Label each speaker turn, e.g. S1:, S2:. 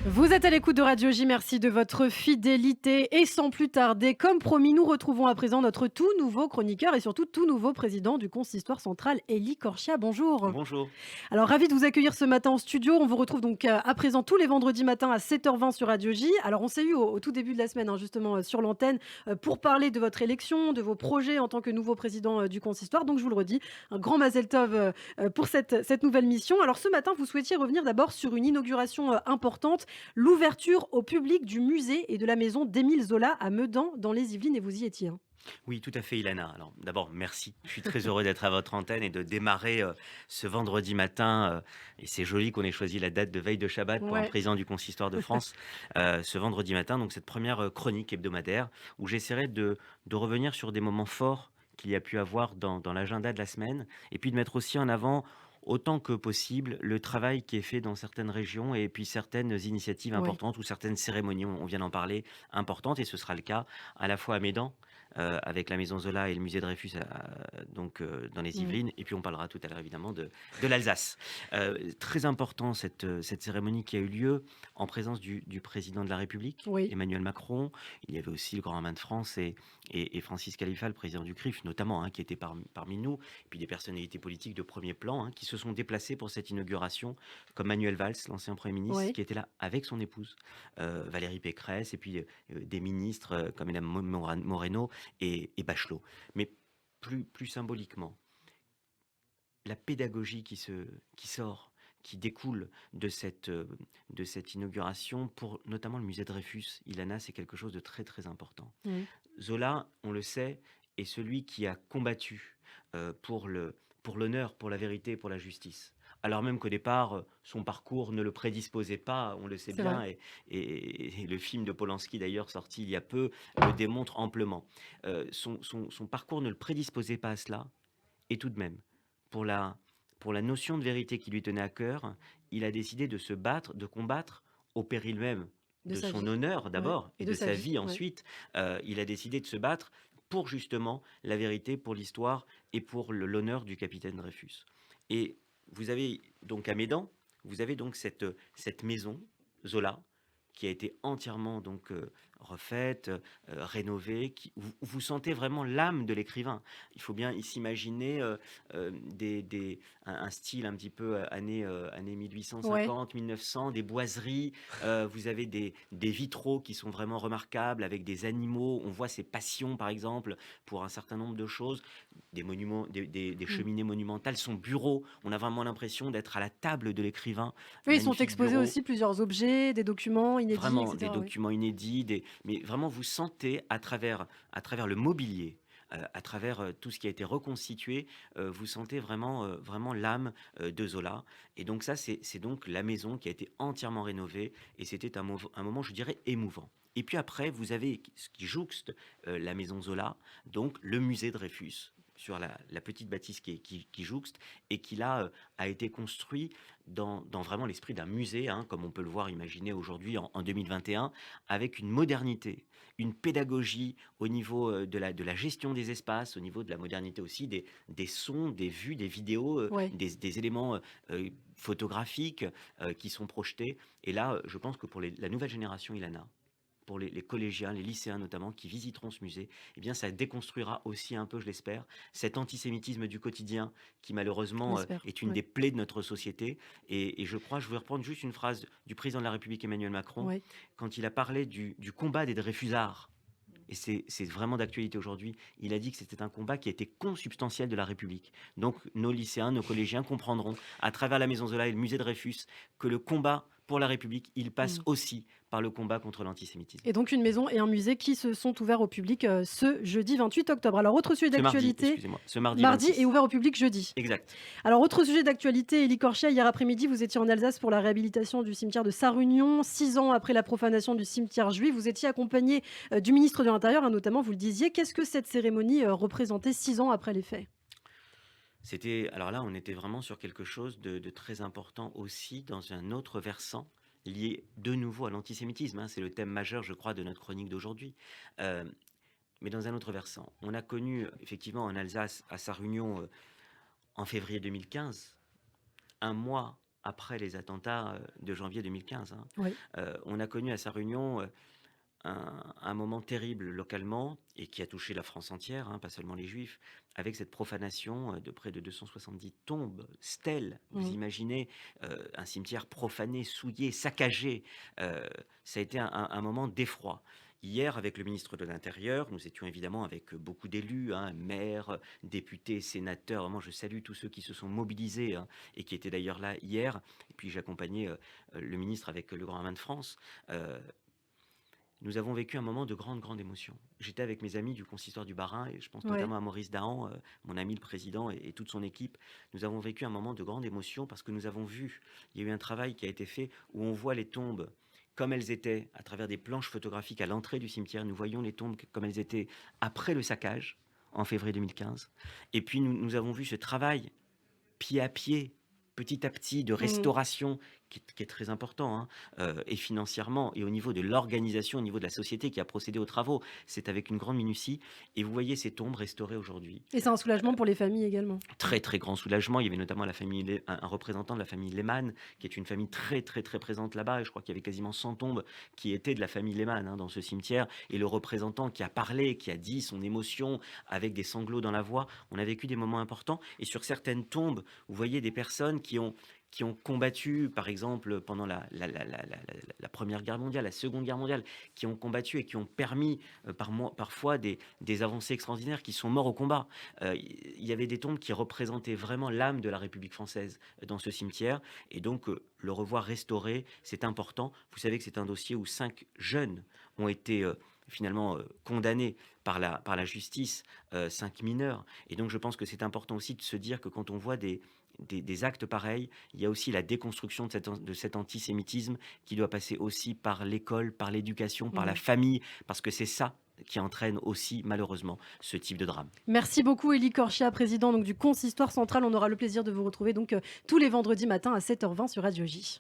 S1: Vous êtes à l'écoute de Radio J, merci de votre fidélité. Et sans plus tarder, comme promis, nous retrouvons à présent notre tout nouveau chroniqueur et surtout tout nouveau président du Consistoire central, Élie Corchia. Bonjour.
S2: Bonjour.
S1: Alors, ravi de vous accueillir ce matin en studio. On vous retrouve donc à présent tous les vendredis matins à 7h20 sur Radio J. Alors, on s'est eu au tout début de la semaine, justement, sur l'antenne, pour parler de votre élection, de vos projets en tant que nouveau président du Consistoire. Donc, je vous le redis, un grand Mazel Tov pour cette nouvelle mission. Alors, ce matin, vous souhaitiez revenir d'abord sur une inauguration importante, l'ouverture au public du musée et de la maison d'Émile Zola à Medan, dans les Yvelines, et vous y étiez, hein.
S2: Oui, tout à fait, Ilana. Alors, d'abord, merci. Je suis très heureux d'être à votre antenne et de démarrer ce vendredi matin. Et c'est joli qu'on ait choisi la date de veille de Shabbat pour un
S1: Ouais.
S2: président du Consistoire de France. Ce vendredi matin, donc cette première chronique hebdomadaire où j'essaierai de revenir sur des moments forts qu'il y a pu avoir dans l'agenda de la semaine et puis de mettre aussi en avant autant que possible le travail qui est fait dans certaines régions et puis certaines initiatives
S1: Ouais.
S2: importantes ou certaines cérémonies, on vient d'en parler, importantes et ce sera le cas à la fois à Médan avec la Maison Zola et le musée Dreyfus, donc dans les
S1: Mhm.
S2: Yvelines et puis on parlera tout à l'heure évidemment de l'Alsace. Très important cette cérémonie qui a eu lieu en présence du président de la République,
S1: Oui.
S2: Emmanuel Macron. Il y avait aussi le grand rabbin de France et Francis Khalifa, le président du CRIF notamment, qui était parmi nous, et puis des personnalités politiques de premier plan qui se sont déplacées pour cette inauguration, comme Manuel Valls, l'ancien Premier ministre,
S1: Oui.
S2: qui était là avec son épouse, Valérie Pécresse, et puis des ministres comme Mme Moreno et Bachelot. Mais plus symboliquement, la pédagogie qui sort, qui découle de cette inauguration pour notamment le musée Dreyfus, Ilana, c'est quelque chose de très très important.
S1: Mhm.
S2: Zola, on le sait, est celui qui a combattu pour l'honneur, pour la vérité, pour la justice. Alors même qu'au départ, son parcours ne le prédisposait pas, on le sait
S1: C'est vrai.
S2: bien, et le film de Polanski d'ailleurs sorti il y a peu le démontre amplement. Son parcours ne le prédisposait pas à cela, et tout de même, pour la, pour la notion de vérité qui lui tenait à cœur, il a décidé de se battre, de combattre au péril même
S1: De
S2: de
S1: sa
S2: son
S1: vie.
S2: honneur
S1: Ouais.
S2: d'abord
S1: Et
S2: et
S1: de
S2: de
S1: sa
S2: sa
S1: vie.
S2: vie
S1: Ouais.
S2: ensuite. Il a décidé de se battre pour justement la vérité, pour l'histoire et pour l'honneur du capitaine Dreyfus. Et vous avez donc à Médan, vous avez donc cette maison, Zola, qui a été entièrement donc refaite, rénovée, où vous sentez vraiment l'âme de l'écrivain. Il faut bien s'imaginer un style un petit peu années
S1: Ouais.
S2: 1850, 1900, des boiseries. Vous avez des vitraux qui sont vraiment remarquables avec des animaux. On voit ses passions, par exemple, pour un certain nombre de choses. Des monuments, des
S1: Mhm.
S2: cheminées monumentales, son bureau. On a vraiment l'impression d'être à la table de l'écrivain.
S1: Oui, ils sont
S2: Magnifique
S1: exposés
S2: bureau.
S1: aussi plusieurs objets, des documents inédits, et
S2: Vraiment des
S1: cetera, oui.
S2: documents inédits, mais vraiment vous sentez à travers le mobilier, à travers, tout ce qui a été reconstitué, vous sentez vraiment l'âme, de Zola et donc ça, c'est donc la maison qui a été entièrement rénovée et c'était un moment, je dirais, émouvant et puis après, vous avez ce qui jouxte, la maison Zola, donc le musée Dreyfus sur la petite bâtisse qui jouxte et qui là, a été construit dans vraiment l'esprit d'un musée, comme on peut le voir imaginer aujourd'hui en 2021, avec une modernité, une pédagogie au niveau de la gestion des espaces, au niveau de la modernité aussi des sons, des vues, des vidéos,
S1: Ouais.
S2: des éléments photographiques qui sont projetés. Et là, je pense que pour la nouvelle génération, Ilana, pour les collégiens, les lycéens notamment, qui visiteront ce musée, eh bien, ça déconstruira aussi un peu, je l'espère, cet antisémitisme du quotidien qui
S1: On
S2: malheureusement
S1: espère.
S2: est une
S1: Ouais.
S2: des plaies de notre société. Et je crois, je vais reprendre juste une phrase du président de la République Emmanuel Macron,
S1: Ouais.
S2: quand il a parlé du combat des Dreyfusards. Et c'est vraiment d'actualité aujourd'hui. Il a dit que c'était un combat qui était consubstantiel de la République. Donc nos lycéens, nos collégiens comprendront, à travers la Maison Zola et le musée Dreyfus, que le combat pour la République, il passe
S1: Mhm.
S2: aussi par le combat contre l'antisémitisme.
S1: Et donc une maison et un musée qui se sont ouverts au public ce jeudi 28 octobre. Alors, autre sujet
S2: Ce mardi,
S1: d'actualité,
S2: excusez-moi, ce mardi
S1: mardi et
S2: 26.
S1: ouvert au public jeudi.
S2: Exact.
S1: Alors, autre sujet d'actualité, Élie Corchia, hier après-midi, vous étiez en Alsace pour la réhabilitation du cimetière de Sarre-Union. 6 ans après la profanation du cimetière juif, vous étiez accompagné du ministre de l'Intérieur, notamment, vous le disiez. Qu'est-ce que cette cérémonie représentait 6 ans après les faits?
S2: Alors là, on était vraiment sur quelque chose de très important aussi dans un autre versant lié de nouveau à l'antisémitisme. C'est le thème majeur, je crois, de notre chronique d'aujourd'hui. Euh, mais dans un autre versant, on a connu effectivement en Alsace, à Sarre-Union, en février 2015, un mois après les attentats de janvier 2015, hein.
S1: Oui.
S2: On a connu à sa réunion un moment terrible localement et qui a touché la France entière, hein, pas seulement les Juifs, avec cette profanation de près de 270 tombes, stèles. Vous
S1: Mmh.
S2: imaginez un cimetière profané, souillé, saccagé. Ça a été un moment d'effroi. Hier, avec le ministre de l'Intérieur, nous étions évidemment avec beaucoup d'élus, hein, maires, députés, sénateurs. Vraiment, je salue tous ceux qui se sont mobilisés, hein, et qui étaient d'ailleurs là hier. Et puis, j'accompagnais le ministre avec le Grand Rabbin de France. Euh, Nous avons vécu un moment de grande, grande émotion. J'étais avec mes amis du consistoire du Bas-Rhin et je pense
S1: Ouais.
S2: notamment à Maurice Dahan, mon ami le président et toute son équipe. Nous avons vécu un moment de grande émotion parce que nous avons vu, il y a eu un travail qui a été fait où on voit les tombes comme elles étaient à travers des planches photographiques à l'entrée du cimetière. Nous voyons les tombes comme elles étaient après le saccage en février 2015. Et puis nous avons vu ce travail pied à pied, petit à petit, de
S1: Mmh.
S2: restauration qui est très important, hein, et financièrement et au niveau de l'organisation, au niveau de la société qui a procédé aux travaux. C'est avec une grande minutie et vous voyez ces tombes restaurées aujourd'hui.
S1: Et c'est un soulagement pour les familles également.
S2: Très, très grand soulagement. Il y avait notamment la famille un représentant de la famille Lehmann, qui est une famille très, très, très présente là-bas et je crois qu'il y avait quasiment 100 tombes qui étaient de la famille Lehmann, hein, dans ce cimetière et le représentant qui a parlé, qui a dit son émotion avec des sanglots dans la voix. On a vécu des moments importants et sur certaines tombes, vous voyez des personnes qui ont combattu, par exemple, pendant la Première Guerre mondiale, la Seconde Guerre mondiale, qui ont combattu et qui ont permis parfois des avancées extraordinaires, qui sont morts au combat. Il y avait des tombes qui représentaient vraiment l'âme de la République française dans ce cimetière. Et donc, le revoir restauré, c'est important. Vous savez que c'est un dossier où 5 jeunes ont été finalement condamnés par la justice, 5 mineurs. Et donc, je pense que c'est important aussi de se dire que quand on voit des actes pareils, il y a aussi la déconstruction de cet antisémitisme qui doit passer aussi par l'école, par l'éducation, par la
S1: Mmh.
S2: famille, parce que c'est ça qui entraîne aussi malheureusement ce type de drame.
S1: Merci beaucoup Élie Corchia, président donc du Consistoire central. On aura le plaisir de vous retrouver donc tous les vendredis matins à 7h20 sur Radio J.